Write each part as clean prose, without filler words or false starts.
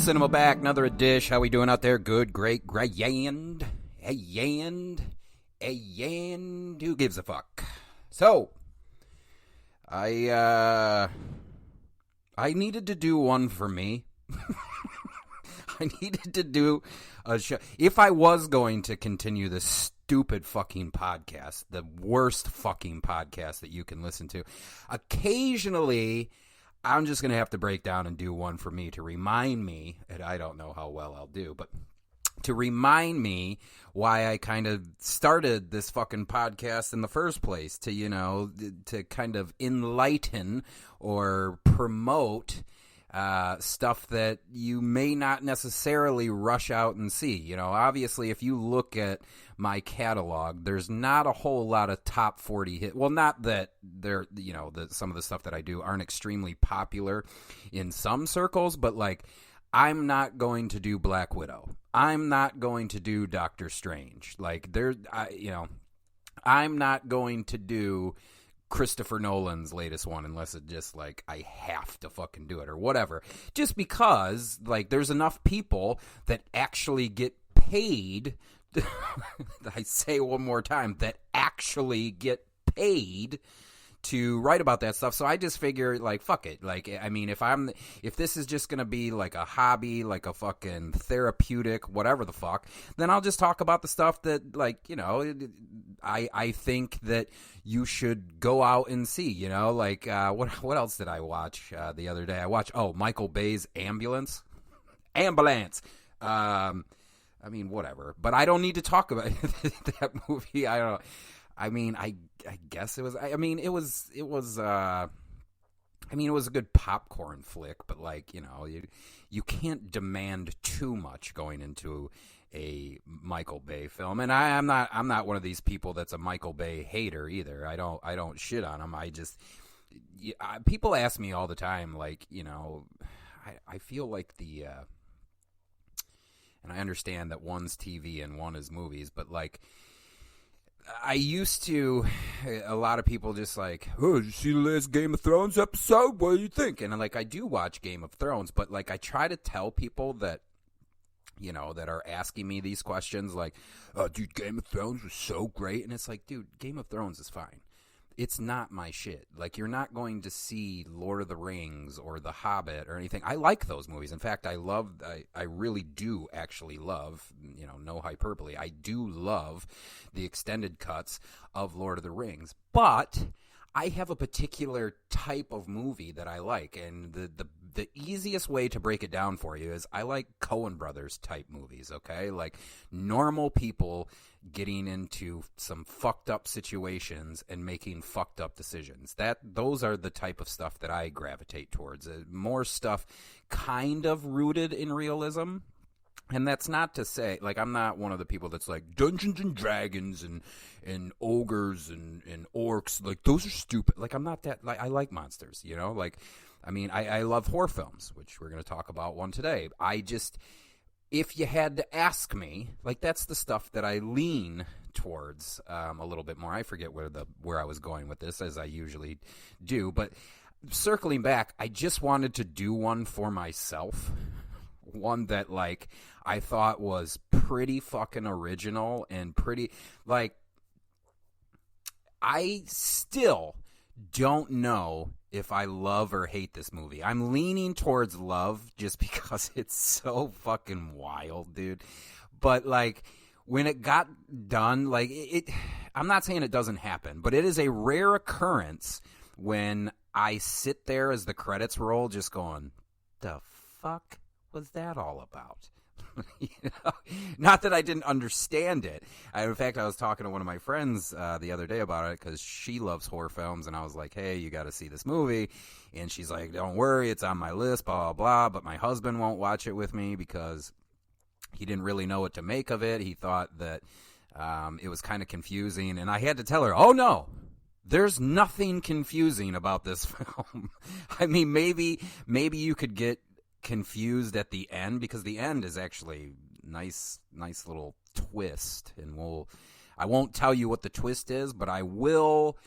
Cinema back, another dish. How we doing out there? Good, great, grand. Who gives a fuck? So, I needed to do one for me. I needed to do a show. If I was going to continue this stupid fucking podcast, the worst fucking podcast that you can listen to, occasionally I'm just going to have to break down and do one for me to remind me, and I don't know how well I'll do, but to remind me why I kind of started this fucking podcast in the first place, to, you know, to kind of enlighten or promote stuff that you may not necessarily rush out and see. You know, obviously, if you look at my catalog, there's not a whole lot of top 40 hit. Well, not that they're, you know, some of the stuff that I do aren't extremely popular in some circles, but like, I'm not going to do Black Widow. I'm not going to do Doctor Strange. Like, I'm not going to do Christopher Nolan's latest one unless it just, like, I have to fucking do it or whatever. Just because, like, there's enough people that actually get paid. I say one more time, that actually get paid to write about that stuff. So I just figure, like, fuck it. Like, I mean, if this is just going to be like a hobby, like a fucking therapeutic, whatever the fuck, then I'll just talk about the stuff that, like, you know, I think that you should go out and see, you know, like, what else did I watch the other day? I watched, Michael Bay's Ambulance. I mean, whatever, but I don't need to talk about that movie. I guess it was. It was a good popcorn flick, but, like, you know, you can't demand too much going into a Michael Bay film. And I'm not one of these people that's a Michael Bay hater either. I don't shit on him. People ask me all the time, like, you know, I feel like and I understand that one's TV and one is movies, but, like, I used to, a lot of people just like, oh, did you see the last Game of Thrones episode? What do you think? And, like, I do watch Game of Thrones, but, like, I try to tell people that, you know, that are asking me these questions, like, oh, dude, Game of Thrones was so great. And it's like, dude, Game of Thrones is fine. It's not my shit. Like, you're not going to see Lord of the Rings or The Hobbit or anything. I like those movies. In fact, I really do actually love, you know, no hyperbole, I do love the extended cuts of Lord of the Rings. But I have a particular type of movie that I like, and the easiest way to break it down for you is I like Coen Brothers type movies, okay? Like, normal people getting into some fucked up situations and making fucked up decisions. Those are the type of stuff that I gravitate towards. More stuff kind of rooted in realism. And that's not to say, like, I'm not one of the people that's like, Dungeons and Dragons and ogres and orcs, like, those are stupid. Like, I'm not that, like, I like monsters, you know? Like, I mean, I love horror films, which we're going to talk about one today. If you had to ask me, like, that's the stuff that I lean towards a little bit more. I forget where I was going with this, as I usually do. But circling back, I just wanted to do one for myself. One that, like, I thought was pretty fucking original and pretty, like, I still don't know if I love or hate this movie. I'm leaning towards love just because it's so fucking wild, dude. But, like, when it got done, like, I'm not saying it doesn't happen, but it is a rare occurrence when I sit there as the credits roll just going, the fuck was that all about? You know? Not that I didn't understand it. In fact, I was talking to one of my friends the other day about it because she loves horror films, and I was like, hey, you got to see this movie. And she's like, don't worry, it's on my list, blah, blah, blah. But my husband won't watch it with me because he didn't really know what to make of it. He thought that it was kind of confusing. And I had to tell her, oh, no, there's nothing confusing about this film. I mean, maybe you could get confused at the end, because the end is actually nice little twist, and I won't tell you what the twist is, but I will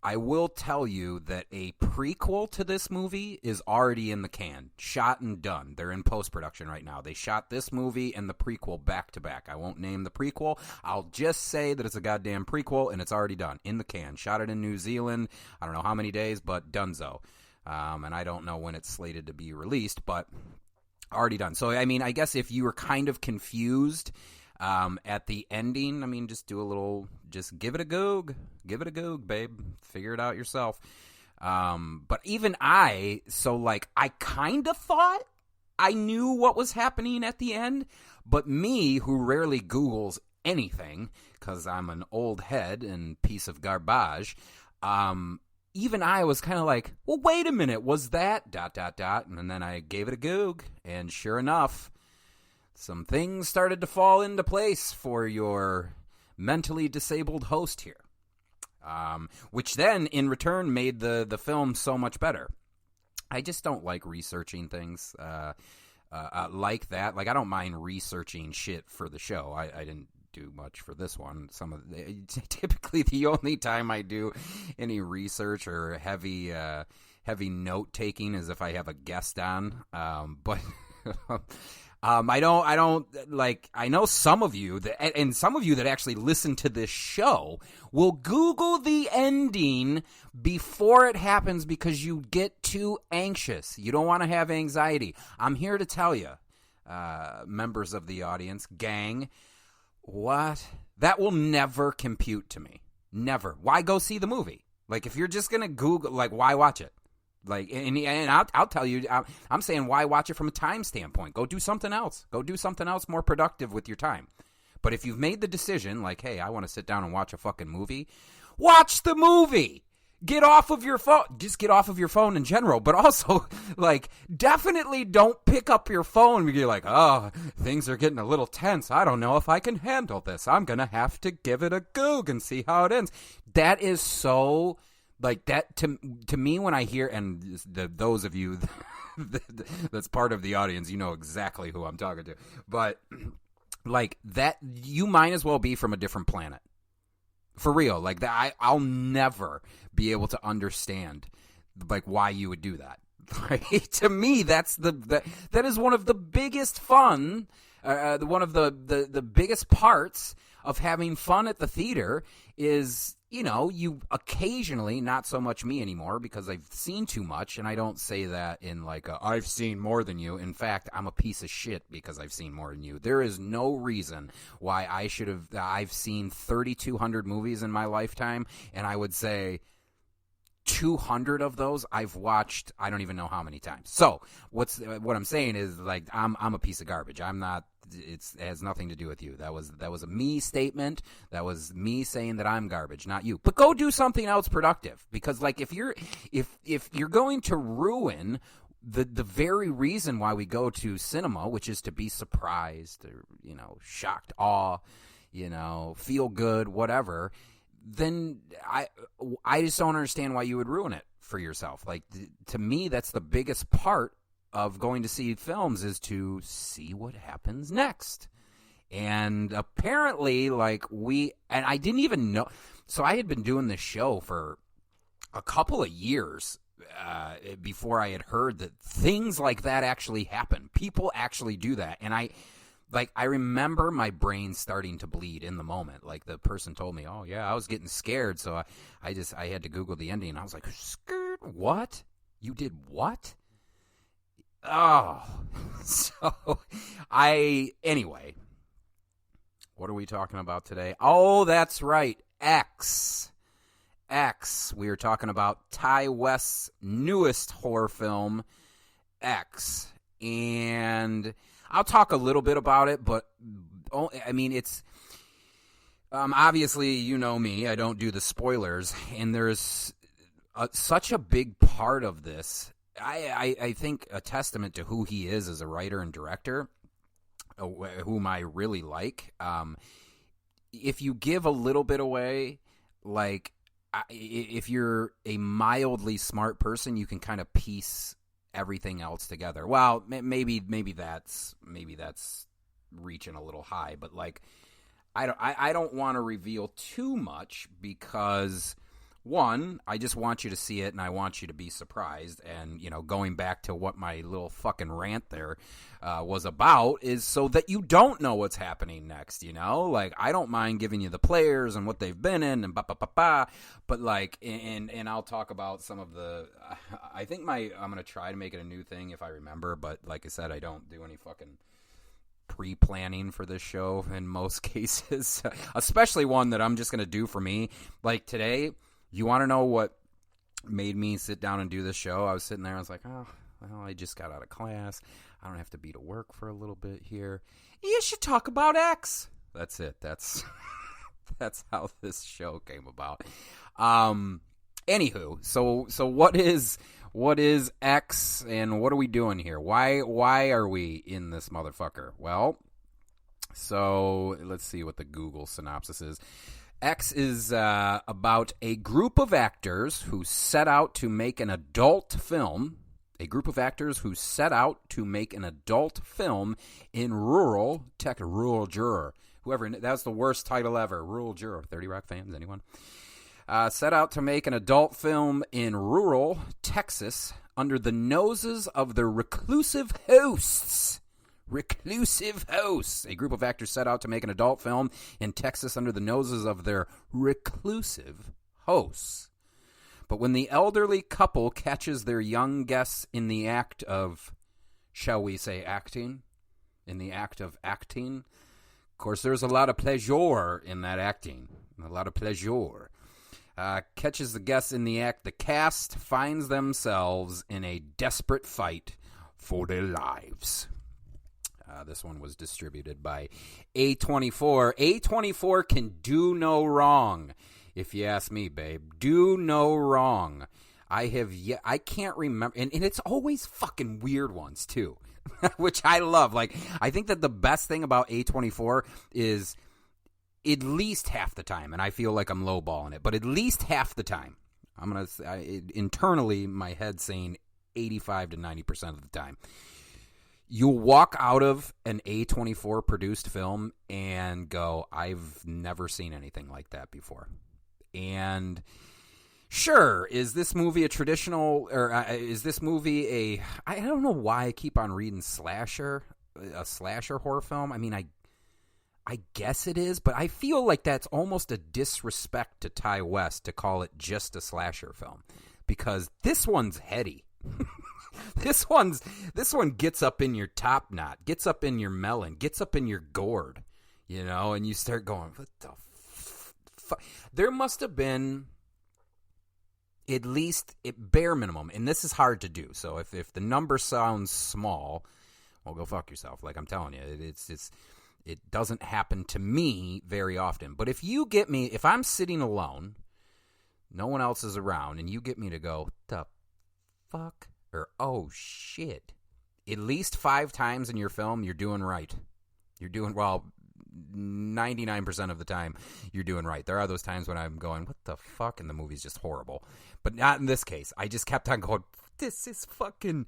I will tell you that a prequel to this movie is already in the can, shot and done. They're in post-production right now. They shot this movie and the prequel back to back. I won't name the prequel. I'll just say that it's a goddamn prequel, and it's already done, in the can. Shot it in New Zealand. I don't know how many days, but donezo. And I don't know when it's slated to be released, but already done. So, I mean, I guess if you were kind of confused at the ending, I mean, just give it a goog. Give it a goog, babe. Figure it out yourself. But even I kind of thought I knew what was happening at the end, but me, who rarely Googles anything, because I'm an old head and piece of garbage, even I was kind of like, well, wait a minute, was that ... And then I gave it a goog, and sure enough, some things started to fall into place for your mentally disabled host here, which then, in return, made the film so much better. I just don't like researching things like that. Like, I don't mind researching shit for the show. I didn't do much for this one. Typically, the only time I do any research or heavy note taking is if I have a guest on. But I don't like. I know some of you that actually listen to this show will Google the ending before it happens because you get too anxious. You don't want to have anxiety. I'm here to tell you, members of the audience, gang, what? That will never compute to me. Never. Why go see the movie? Like, if you're just gonna Google, like, why watch it? Like, and I'll tell you, I'm saying, why watch it from a time standpoint? Go do something else. Go do something else more productive with your time. But if you've made the decision, like, hey, I want to sit down and watch a fucking movie, watch the movie. Get off of your phone. Just get off of your phone in general. But also, like, definitely don't pick up your phone because you're like, oh, things are getting a little tense. I don't know if I can handle this. I'm going to have to give it a goog and see how it ends. That is so... Like, that, to me, when I hear, and those of you that's part of the audience, you know exactly who I'm talking to. But, like, that, you might as well be from a different planet. For real. Like, that, I'll never be able to understand, like, why you would do that. Like, to me, that is one of the biggest fun, one of the biggest parts of having fun at the theater is... You know, you occasionally, not so much me anymore because I've seen too much, and I don't say that in like I've seen more than you. In fact, I'm a piece of shit because I've seen more than you. There is no reason why I've seen 3,200 movies in my lifetime, and I would say 200 of those I've watched I don't even know how many times. So what I'm saying is, like, I'm a piece of garbage. I'm not. It has nothing to do with you. That was a me statement. That was me saying that I'm garbage, not you. But go do something else productive, because, like, if you're going to ruin the very reason why we go to cinema, which is to be surprised or, you know, shocked, awe, you know, feel good, whatever, then I just don't understand why you would ruin it for yourself. Like, to me, that's the biggest part of going to see films, is to see what happens next. And apparently, like, and I didn't even know, so I had been doing this show for a couple of years before I had heard that things like that actually happen. People actually do that. And I remember my brain starting to bleed in the moment. Like, the person told me, oh yeah, I was getting scared, so I had to Google the ending. I was like, scared? What? You did what? Oh, so anyway, what are we talking about today? Oh, that's right. X. We are talking about Ty West's newest horror film, X. And I'll talk a little bit about it, but I mean, it's, obviously, you know me, I don't do the spoilers, and there's such a big part of this. I think a testament to who he is as a writer and director, whom I really like. If you give a little bit away, like, if you're a mildly smart person, you can kind of piece everything else together. Well, maybe that's reaching a little high, but, like, I don't want to reveal too much, because One, I just want you to see it, and I want you to be surprised. And, going back to what my little fucking rant there was about, is so that you don't know what's happening next, Like, I don't mind giving you the players and what they've been in and ba-ba-ba-ba, but, like, and I'll talk about some of the, I think I'm going to try to make it a new thing if I remember, but like I said, I don't do any fucking pre-planning for this show in most cases, especially one that I'm just going to do for me. Like today, you want to know what made me sit down and do this show? I was sitting there, I was like, oh, well, I just got out of class. I don't have to be to work for a little bit here. You should talk about X. That's it. That's how this show came about. Anywho, so what is X and what are we doing here? Why are we in this motherfucker? Well, so let's see what the Google synopsis is. X is about a group of actors who set out to make an adult film. A group of actors who set out to make an adult film in rural juror. That's the worst title ever. Rural juror. 30 Rock fans, anyone? Set out to make an adult film in rural Texas under the noses of their reclusive hosts. Reclusive hosts. A group of actors set out to make an adult film in Texas under the noses of their reclusive hosts. But when the elderly couple catches their young guests in the act of, shall we say, acting? In the act of acting? Of course, there's a lot of pleasure in that acting. A lot of pleasure. Catches the guests in the act. The cast finds themselves in a desperate fight for their lives. This one was distributed by A24. A24 can do no wrong, if you ask me, babe. Do no wrong. I can't remember, and it's always fucking weird ones too, which I love. Like, I think that the best thing about A24 is at least half the time, and I feel like I'm lowballing it, but at least half the time, internally, my head's saying 85 to 90% of the time, you'll walk out of an A24 produced film and go, I've never seen anything like that before. And sure, is this movie a traditional, or is this movie I don't know why I keep on reading a slasher horror film. I mean, I guess it is, but I feel like that's almost a disrespect to Ty West to call it just a slasher film, because this one's heady. This one gets up in your top knot, gets up in your melon, gets up in your gourd, and you start going, what the fuck? There must have been at least bare minimum, and this is hard to do. So if the number sounds small, well, go fuck yourself. Like I'm telling you, it doesn't happen to me very often. But if I'm sitting alone, no one else is around, and you get me to go, the fuck? Or, oh, shit. At least 5 times in your film, you're doing right. You're doing, 99% of the time, you're doing right. There are those times when I'm going, what the fuck? And the movie's just horrible. But not in this case. I just kept on going, this is fucking,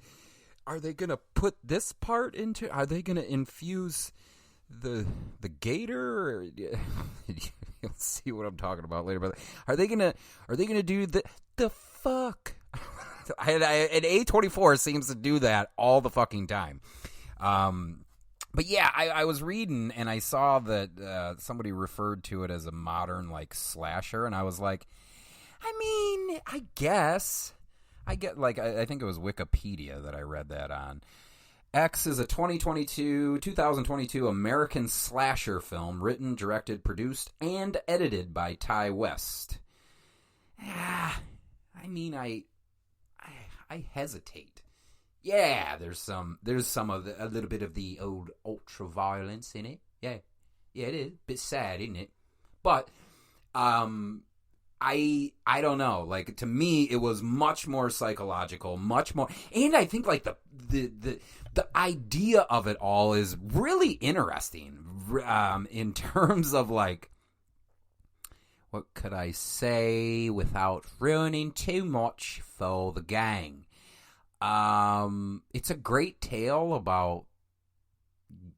are they going to put this part into, are they going to infuse the gator? Or, you'll see what I'm talking about later. But are they going to do the fuck? And A24 seems to do that all the fucking time. But yeah, I was reading and I saw that somebody referred to it as a modern like slasher, and I was like, I mean, I guess. I think it was Wikipedia that I read that on. X is a 2022 American slasher film written, directed, produced, and edited by Ty West. I mean, I hesitate. Yeah, there's some of a little bit of the old ultra violence in it. Yeah, it is a bit sad, isn't it? But I don't know. Like, to me, it was much more psychological, much more, and I think like the idea of it all is really interesting. In terms of like, what could I say without ruining too much for the gang? It's a great tale about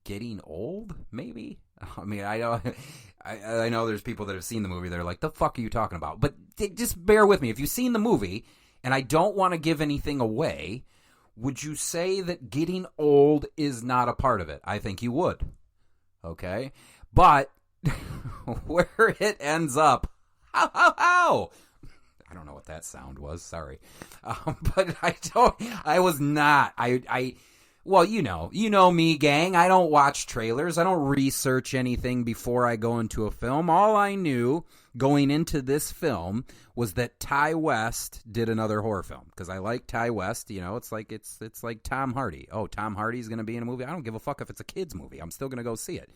getting old, maybe. I mean, I know there's people that have seen the movie that are like, the fuck are you talking about? But just bear with me. If you've seen the movie, and I don't want to give anything away, would you say that getting old is not a part of it? I think you would. Okay? But where it ends up, how? I don't know what that sound was. Sorry. But I was not. Well, you know me, gang. I don't watch trailers. I don't research anything before I go into a film. All I knew going into this film was that Ty West did another horror film, because I like Ty West. You know, it's like Tom Hardy. Oh, Tom Hardy's going to be in a movie. I don't give a fuck if it's a kid's movie. I'm still going to go see it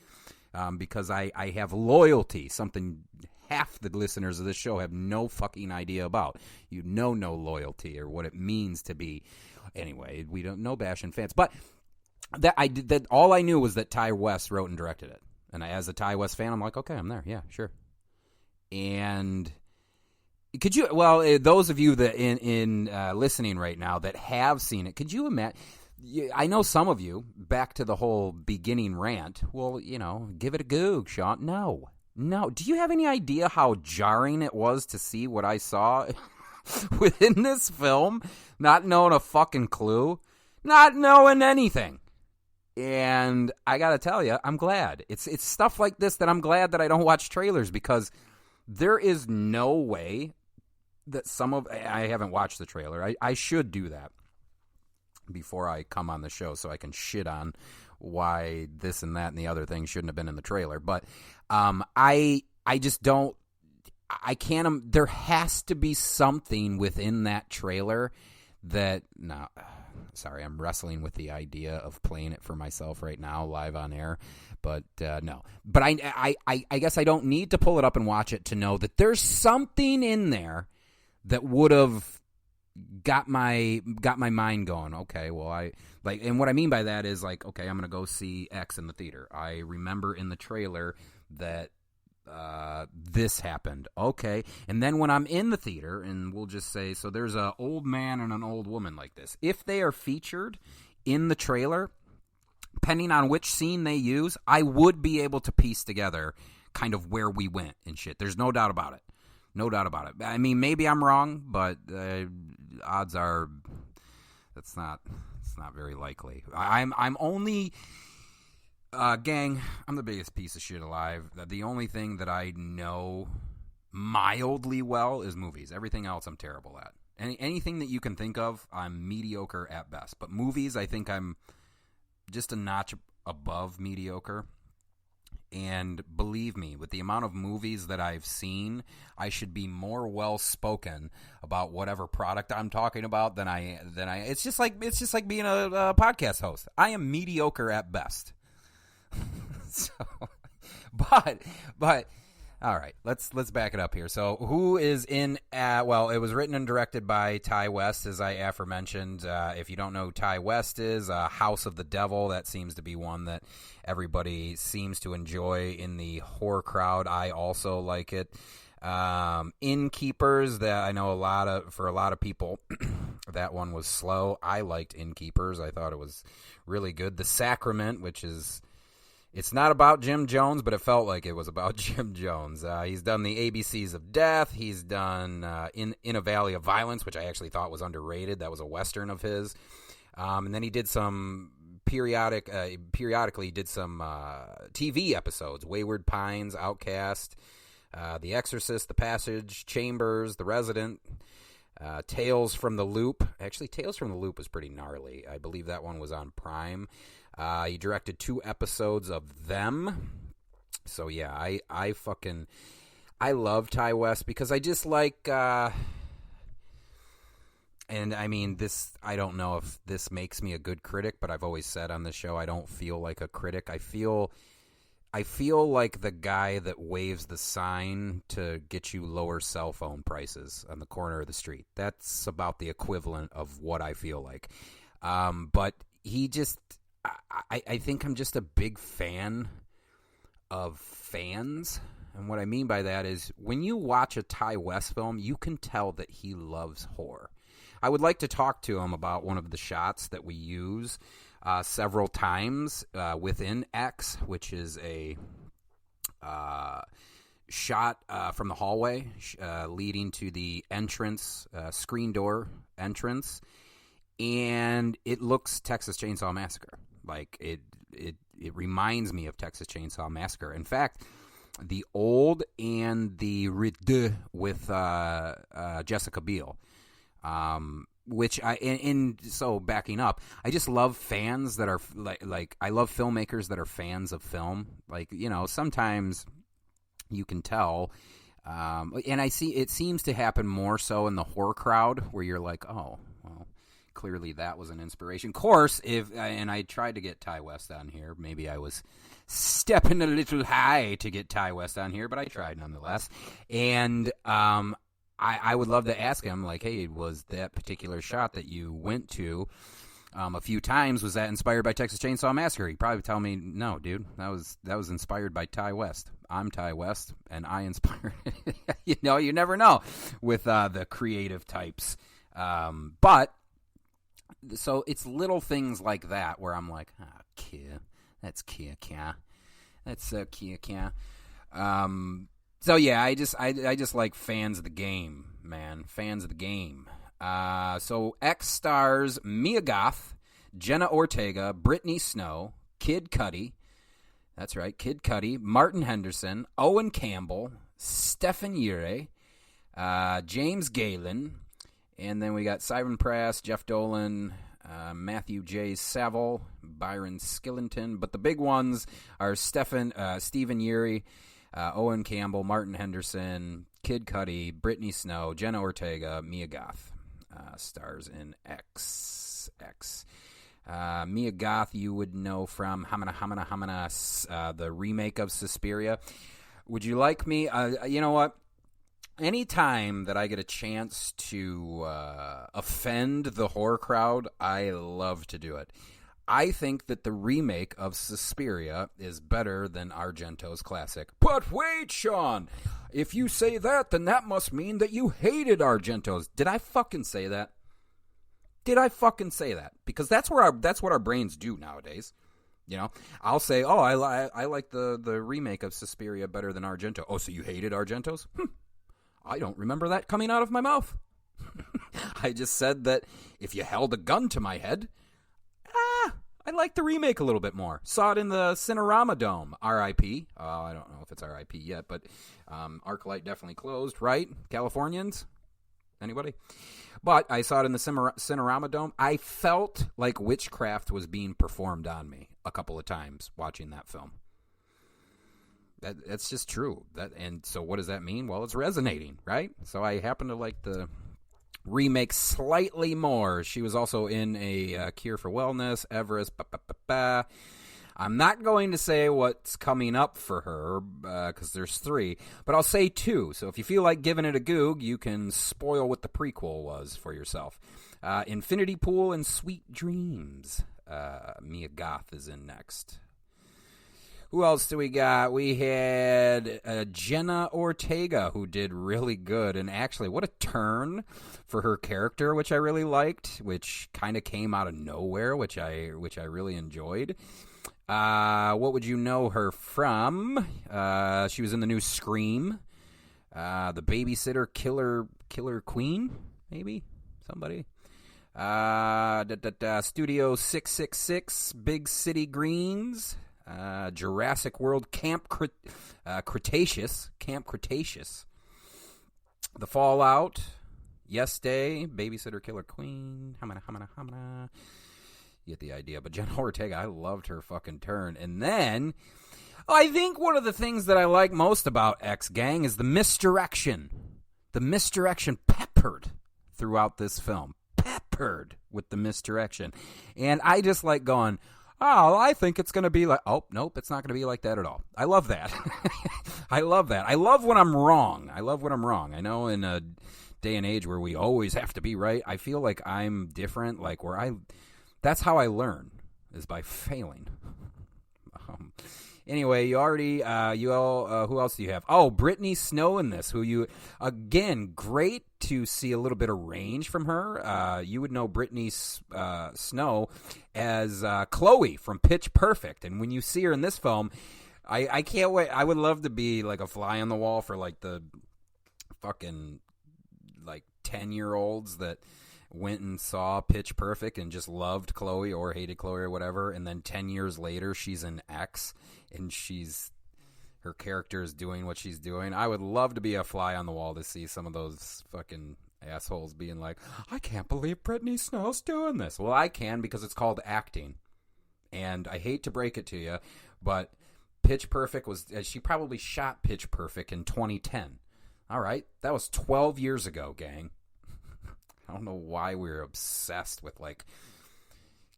because I have loyalty, something half the listeners of this show have no fucking idea about. You know no loyalty or what it means to be. Anyway, we don't know bashing fans, but that all I knew was that Ty West wrote and directed it, and as a Ty West fan, I'm like, okay, I'm there, yeah, sure. And could you? Well, those of you that in listening right now that have seen it, could you imagine? I know some of you, back to the whole beginning rant. Well, give it a goog, Sean. No. Do you have any idea how jarring it was to see what I saw within this film? Not knowing a fucking clue. Not knowing anything. And I got to tell you, I'm glad. It's stuff like this that I'm glad that I don't watch trailers, because there is no way that I haven't watched the trailer. I should do that before I come on the show so I can shit on why this and that and the other thing shouldn't have been in the trailer. But I just don't. I can't. There has to be something within that trailer that. No, sorry, I'm wrestling with the idea of playing it for myself right now, live on air. But no. But I guess I don't need to pull it up and watch it to know that there's something in there that would have got my mind going. Okay, well, and what I mean by that is, like, okay, I'm gonna go see X in the theater. I remember in the trailer that this happened. Okay, and then when I'm in the theater, and we'll just say, so there's an old man and an old woman like this. If they are featured in the trailer, depending on which scene they use, I would be able to piece together kind of where we went and shit. There's no doubt about it. No doubt about it. I mean, maybe I'm wrong, but odds are it's not very likely. I'm only gang, I'm the biggest piece of shit alive. The only thing that I know mildly well is movies. Everything else I'm terrible at. Anything that you can think of, I'm mediocre at best. But movies, I think I'm just a notch above mediocre. And believe me, with the amount of movies that I've seen, I should be more well-spoken about whatever product I'm talking about than I. It's just like being a podcast host. I am mediocre at best. So, but all right, let's back it up here. So, who is in? Well, it was written and directed by Ty West, as I aforementioned. If you don't know who Ty West is, House of the Devil. That seems to be one that everybody seems to enjoy in the horror crowd. I also like it. Innkeepers. That I know for a lot of people, that one was slow. I liked Innkeepers. I thought it was really good. The Sacrament, which is. It's not about Jim Jones, but it felt like it was about Jim Jones. He's done the ABCs of Death. He's done in a Valley of Violence, which I actually thought was underrated. That was a Western of his. And then he did some periodically he did some TV episodes. Wayward Pines, Outcast, The Exorcist, The Passage, Chambers, The Resident, Tales from the Loop. Actually, Tales from the Loop was pretty gnarly. I believe that one was on Prime. He directed 2 episodes of Them. So, yeah, I love Ty West because I just like, and I mean, I don't know if this makes me a good critic, but I've always said on this show, I don't feel like a critic. I feel like the guy that waves the sign to get you lower cell phone prices on the corner of the street. That's about the equivalent of what I feel like. But he just... I think I'm just a big fan of fans. And what I mean by that is when you watch a Ty West film, you can tell that he loves horror. I would like to talk to him about one of the shots that we use several times within X, which is a shot from the hallway leading to the entrance, screen door entrance, and it looks Texas Chainsaw Massacre. Like, it reminds me of Texas Chainsaw Massacre. In fact, the old and the with Jessica Biel. Which so backing up, I just love fans that are like I love filmmakers that are fans of film. Like, you know, sometimes you can tell, and I see it seems to happen more so in the horror crowd, where you're like, oh, well, clearly that was an inspiration. Of course, and I tried to get Ty West on here. Maybe I was stepping a little high to get Ty West on here, but I tried nonetheless. And I would love to ask him, like, hey, was that particular shot that you went to a few times, was that inspired by Texas Chainsaw Massacre? He'd probably tell me, no, dude, that was inspired by Ty West. I'm Ty West, and I inspired it. You know, you never know with the creative types. But, so it's little things like that where I'm like, Kia. That's Kia. That's Kia. So yeah, I just like fans of the game, man. Fans of the game. So X stars Mia Goth, Jenna Ortega, Brittany Snow, Kid Cudi. That's right, Kid Cudi, Martin Henderson, Owen Campbell, Stephen Yeun, James Galen, and then we got Simon Prass, Jeff Dolan, Matthew J. Saville, Byron Skillington. But the big ones are Stephen Yeun, Owen Campbell, Martin Henderson, Kid Cudi, Brittany Snow, Jenna Ortega, Mia Goth. Stars in X. Mia Goth you would know from Hamana, the remake of Suspiria. Would you like me? You know what? Anytime that I get a chance to offend the horror crowd, I love to do it. I think that the remake of Suspiria is better than Argento's classic. But wait, Sean, if you say that, then that must mean that you hated Argento's. Did I fucking say that? Because that's what our brains do nowadays. You know, I'll say, oh, I like the remake of Suspiria better than Argento. Oh, so you hated Argento's? I don't remember that coming out of my mouth. I just said that if you held a gun to my head, I like the remake a little bit more. Saw it in the Cinerama Dome. R.I.P. I don't know if it's R.I.P. yet, but ArcLight definitely closed, right? Californians? Anybody? But I saw it in the Cinerama Dome. I felt like witchcraft was being performed on me a couple of times watching that film. That's just true. And so what does that mean? Well, it's resonating, right? So I happen to like the remake slightly more. She was also in a Cure for Wellness, Everest. I'm not going to say what's coming up for her because there's 3, but I'll say 2. So if you feel like giving it a goog, you can spoil what the prequel was for yourself. Infinity Pool and Sweet Dreams. Mia Goth is in next. Who else do we got? We had Jenna Ortega, who did really good. And actually, what a turn for her character, which I really liked, which kind of came out of nowhere, which I really enjoyed. What would you know her from? She was in the new Scream. The Babysitter Killer Queen, maybe? Somebody. Studio 666, Big City Greens. Jurassic World Camp Cretaceous. The Fallout. Yes Day. Babysitter Killer Queen. Hamana. You get the idea. But Jenna Ortega, I loved her fucking turn. And then, I think one of the things that I like most about X Gang is the misdirection. The misdirection peppered throughout this film. Peppered with the misdirection. And I just like going, oh, I think it's going to be like, oh, nope, it's not going to be like that at all. I love that. I love that. I love when I'm wrong. I know in a day and age where we always have to be right, I feel like I'm different, like that's how I learn, is by failing. Anyway, who else do you have? Oh, Brittany Snow in this, again, great to see a little bit of range from her. You would know Brittany Snow as Chloe from Pitch Perfect. And when you see her in this film, I can't wait. I would love to be like a fly on the wall for like the fucking like 10-year-olds that went and saw Pitch Perfect and just loved Chloe or hated Chloe or whatever, and then 10 years later she's an X and her character is doing what she's doing. I would love to be a fly on the wall to see some of those fucking assholes being like, I can't believe Brittany Snow's doing this. Well, I can, because it's called acting. And I hate to break it to you, but Pitch Perfect she probably shot Pitch Perfect in 2010. All right, that was 12 years ago, gang. I don't know why we're obsessed with like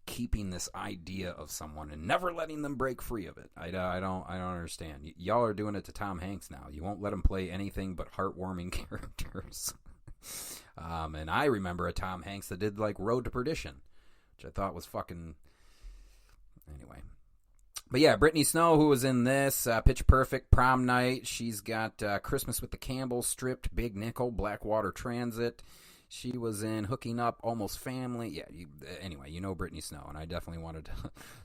keeping this idea of someone and never letting them break free of it. I don't understand. Y'all are doing it to Tom Hanks now. You won't let him play anything but heartwarming characters. And I remember a Tom Hanks that did like Road to Perdition, which I thought was fucking. Anyway. But yeah, Brittany Snow, who was in this, Pitch Perfect, Prom Night. She's got Christmas with the Campbell, Stripped, Big Nickel, Blackwater Transit. She was in Hooking Up, Almost Family. Yeah, anyway, you know Brittany Snow, and I definitely wanted to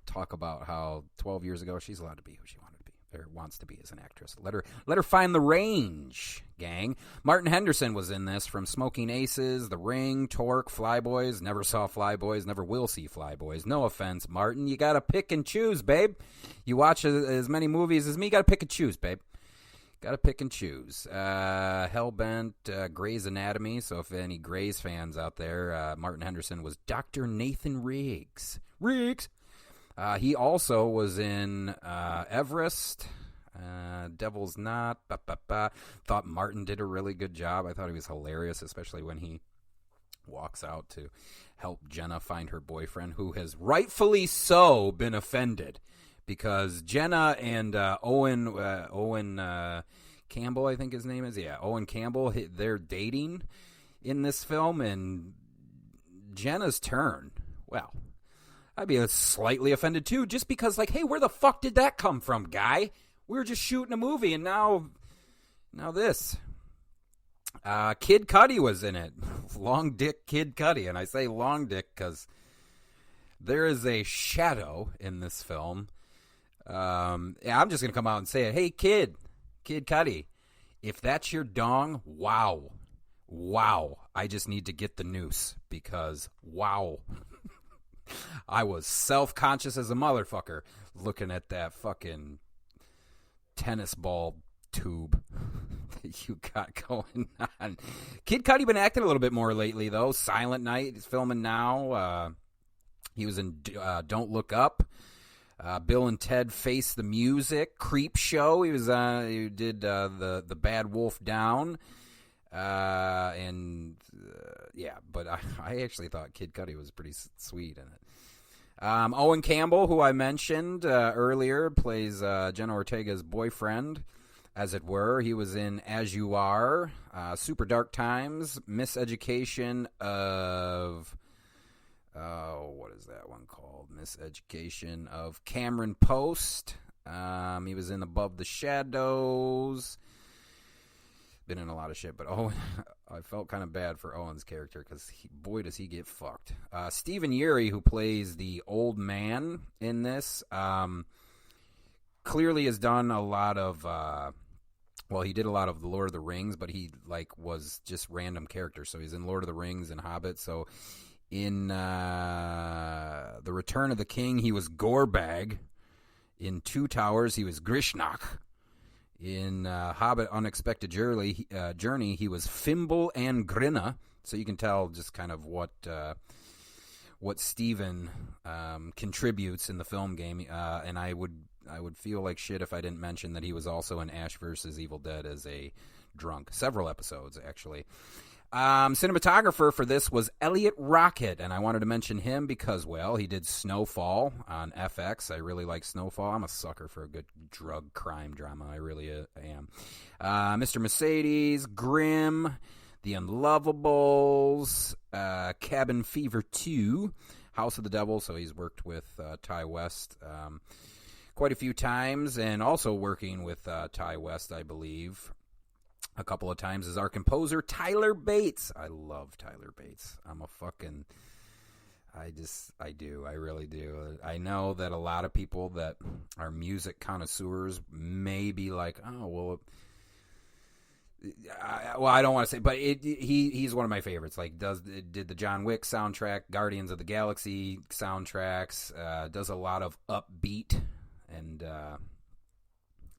talk about how 12 years ago she's allowed to be who she wanted to be, or wants to be as an actress. Let her find the range, gang. Martin Henderson was in this, from Smoking Aces, The Ring, Torque, Flyboys. Never saw Flyboys, never will see Flyboys. No offense, Martin. You got to pick and choose, babe. You watch as many movies as me, got to pick and choose, babe. Got to pick and choose. Hellbent, Grey's Anatomy. So if any Grey's fans out there, Martin Henderson was Dr. Nathan Riggs. He also was in Everest, Devil's Knot. Thought Martin did a really good job. I thought he was hilarious, especially when he walks out to help Jenna find her boyfriend, who has rightfully so been offended. Because Jenna and Owen Campbell, I think his name is. Yeah, Owen Campbell, they're dating in this film. And Jenna's turn, well, I'd be slightly offended too. Just because, like, hey, where the fuck did that come from, guy? We were just shooting a movie, and now this. Kid Cudi was in it. Long Dick Kid Cudi. And I say long dick because there is a shadow in this film. I'm just going to come out and say it. Hey, Kid Cudi, if that's your dong, wow. I just need to get the noose because, wow. I was self-conscious as a motherfucker looking at that fucking tennis ball tube that you got going on. Kid Cudi been acting a little bit more lately, though. Silent Night, he's filming now. He was in Don't Look Up. Bill and Ted Face the Music, Creep Show. He did the Bad Wolf Down, and but I actually thought Kid Cudi was pretty sweet in it. Owen Campbell, who I mentioned earlier, plays Jenna Ortega's boyfriend, as it were. He was in As You Are, Super Dark Times, Miseducation of. What is that one called? Miseducation of Cameron Post. He was in Above the Shadows. Been in a lot of shit, but Owen, I felt kind of bad for Owen's character because boy does he get fucked. Stephen Ury, who plays the old man in this, clearly has done a lot of. He did a lot of the Lord of the Rings, but he was just random characters. So he's in Lord of the Rings and Hobbit. So. In The Return of the King, he was Gorbag. In Two Towers, he was Grishnak. In Hobbit Unexpected Journey, he was Fimble and Grinna. So you can tell just kind of what Steven contributes in the film game. And I would feel like shit if I didn't mention that he was also in Ash vs. Evil Dead as a drunk. Several episodes, actually. Cinematographer for this was Eliot Rockett, and I wanted to mention him because, well, he did Snowfall on FX. I really like Snowfall. I'm a sucker for a good drug crime drama. I really am. Mr. Mercedes, Grimm, The Unlovables, Cabin Fever 2, House of the Devil. So he's worked with Ty West quite a few times, and also working with Ty West, I believe. A couple of times as our composer, Tyler Bates. I love Tyler Bates. I do. I really do. I know that a lot of people that are music connoisseurs may be like, oh, well, I don't want to say, but he's one of my favorites. Like, did the John Wick soundtrack, Guardians of the Galaxy soundtracks, does a lot of upbeat and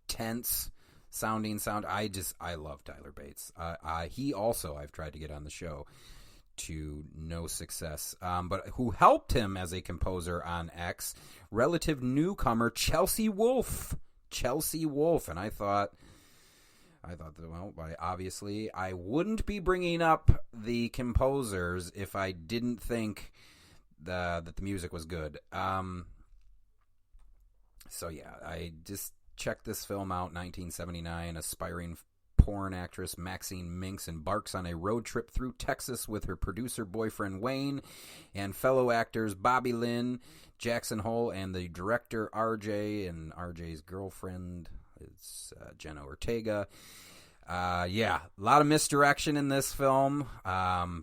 tense sounding sound. I love Tyler Bates. He also, I've tried to get on the show to no success, but who helped him as a composer on X, relative newcomer Chelsea Wolfe, and I thought that, well, obviously I wouldn't be bringing up the composers if I didn't think that the music was good. So yeah, I just checked this film out. 1979, aspiring porn actress Maxine Minks embarks on a road trip through Texas with her producer boyfriend Wayne and fellow actors Bobby Lynn, Jackson Hole, and the director RJ, and RJ's girlfriend is Jenna Ortega. Yeah, a lot of misdirection in this film.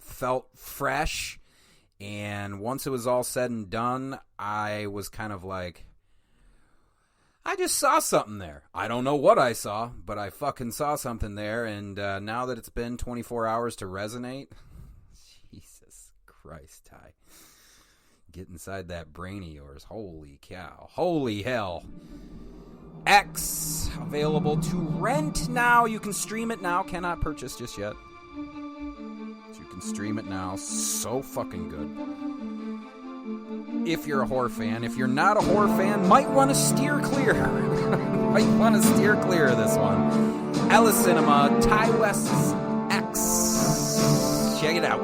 Felt fresh, and once it was all said and done, I was kind of like, I just saw something there. I don't know what I saw, but I fucking saw something there, and now that it's been 24 hours to resonate, Jesus Christ, Ty. Get inside that brain of yours. Holy cow. Holy hell. X, available to rent now. You can stream it now. Cannot purchase just yet. So you can stream it now. So fucking good. If you're a horror fan. If you're not a horror fan, might want to steer clear. Might want to steer clear of this one. Ella Cinema, Ty West's X. Check it out.